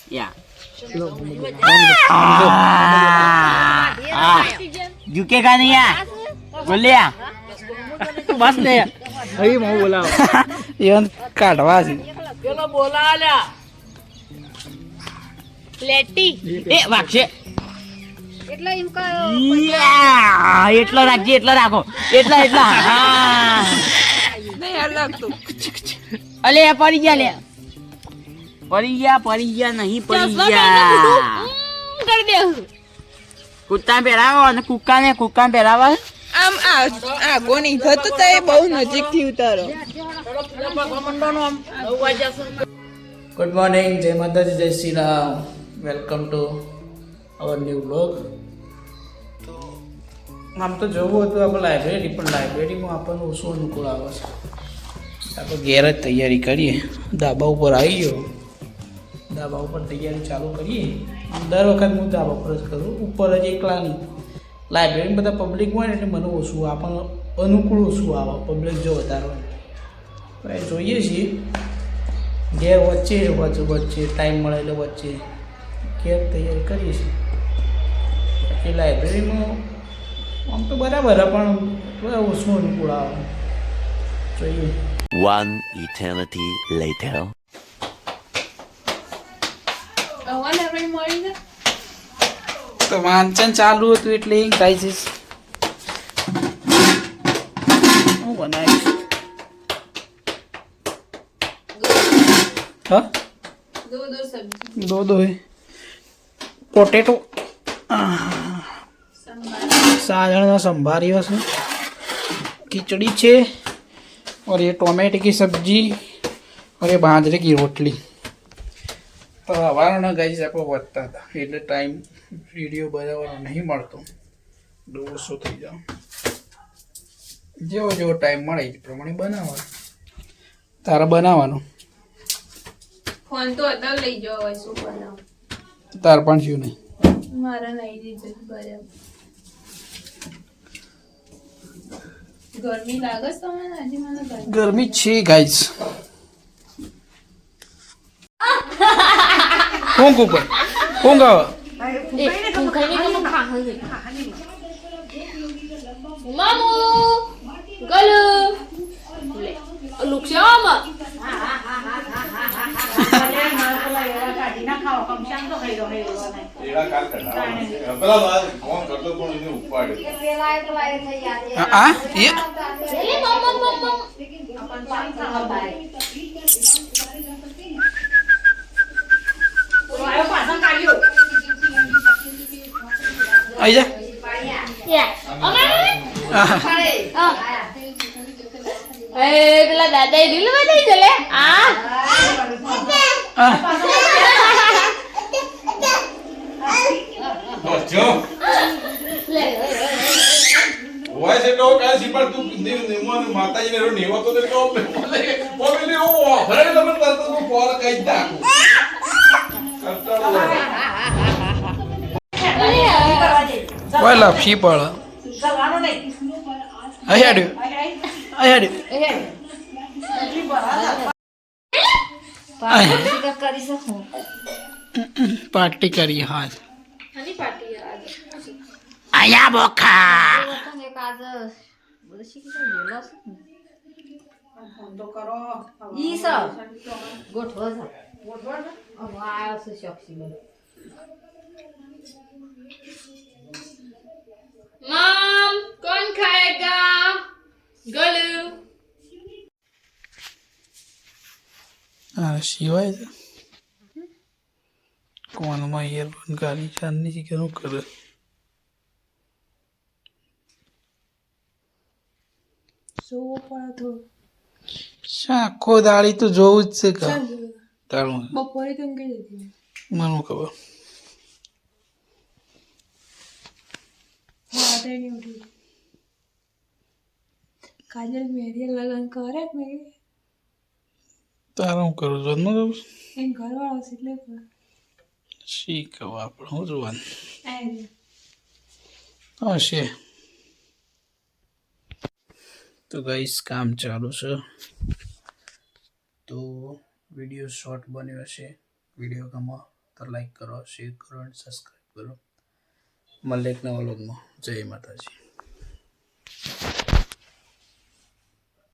Yeah. झुकेगा नहीं यार बोलिया बस ले અહીં હું બોલાવ ઈવન કાઢવા છે चलो बोला आल्या લેટી ए वाक्षे એટલે એમ કા એટલો રાખજે એટલો રાખો એટલા એટલા હા નહીં અલગતું અલે પડી ગયા નહીં પડી ગયા કરી દે કુત્તા પહેરાવો અને કુક્કા પહેરાવો આમ આ ગોની થતું તો એ બહુ નજીક થી ઉતારો ગુડ મોર્નિંગ જય માતાજી જય Shri Ram welcome to our new blog તો આમ તો જવું હતું આપણે લાઇબ્રેરી પણ લાઇબ્રેરીમાં આપણને ઓછું અનુકૂળ આવે છે આપણે ઘેર જ તૈયારી કરીએ ધાબા ઉપર આવી ગયો ધાબા ઉપર તૈયારી ચાલુ કરીએ આમ દર વખત હું ધાબા ઉપર જ કરું ઉપર જ એકલાની લાઇબ્રેરીમાં બધા પબ્લિક હોય ને એટલે મને ઓછું આપણને અનુકૂળ ઓછું આવે પબ્લિક જો વધારે હોય તો એ જોઈએ છીએ ઘેર વચ્ચે ટાઈમ મળે એટલે વચ્ચે ઘેર તૈયારી કરીએ છીએ બાકી લાઇબ્રેરીમાં આમ તો બરાબર પણ ઓછું અનુકૂળ આવે જોઈએ. One eternity later. તો વાંચન ચાલુ હતું એટલે એ થાય છે હું બનાવીશ હા દો પોટેટો साधारण संभारी है खिचड़ी છે और ये टोमेटो की सब्जी और ये बाजरे की रोटली तो हवाना गाइस आप વધતા હતા એટલે ટાઈમ વિડીયો બનાવવાનો નહીં મળતો દોસો થઈ જાવ જેવો ટાઈમ મળે એ પ્રમાણે બનાવવાનું તારા બનાવવાનું ફોન તો અદલ લઈ જાવ હોય શું બનાવ તાર પણ શું નહીં મારા નહીં દીધું બરાબર ગરમી લાગે છે તમને આજે મને ગરમી છે ગાઈસ કોણ કુપર કોણ ગાવ મામુ ગલુ લુક્ષામાં આ એ આઈ જા પેલા દાદા એ રીલ બનાવી છે લે આ હોય છે તો કાઈ પણ તું નિમન માતાજીને રો નેવો તો કે બોલે ઓ ભરે તમે તરત કો પોર કઈ દાખો ઓય લપસી પડ આયાડ્યું પાર્ટી કરી હા આયા બોખા मम कौन खाएगा गलू હા સિવાય છે કોનમાં ઈયરફોન ગાડી ચાંદની છે કે શું કરે આખો દાડી તો જોવું જ છે કે તારું બપોરે તો કઈ જતી મને ખબર કાજલ મેરી લગન કરે મેં તારું હું કરું જન્મ દઉં એમ ઘરવાળો છે એટલે શીખ આપણે હું જોવાનું પણ હશે તો ગાઈસ કામ ચાલુ છે તો વિડીયો શોર્ટ બન્યો હશે વિડીયો ગમો તો લાઈક કરો, શેર કરો અને સબસ્ક્રાઈબ કરો. મળીએ એક નવા વ્લોગમાં. જય માતાજી.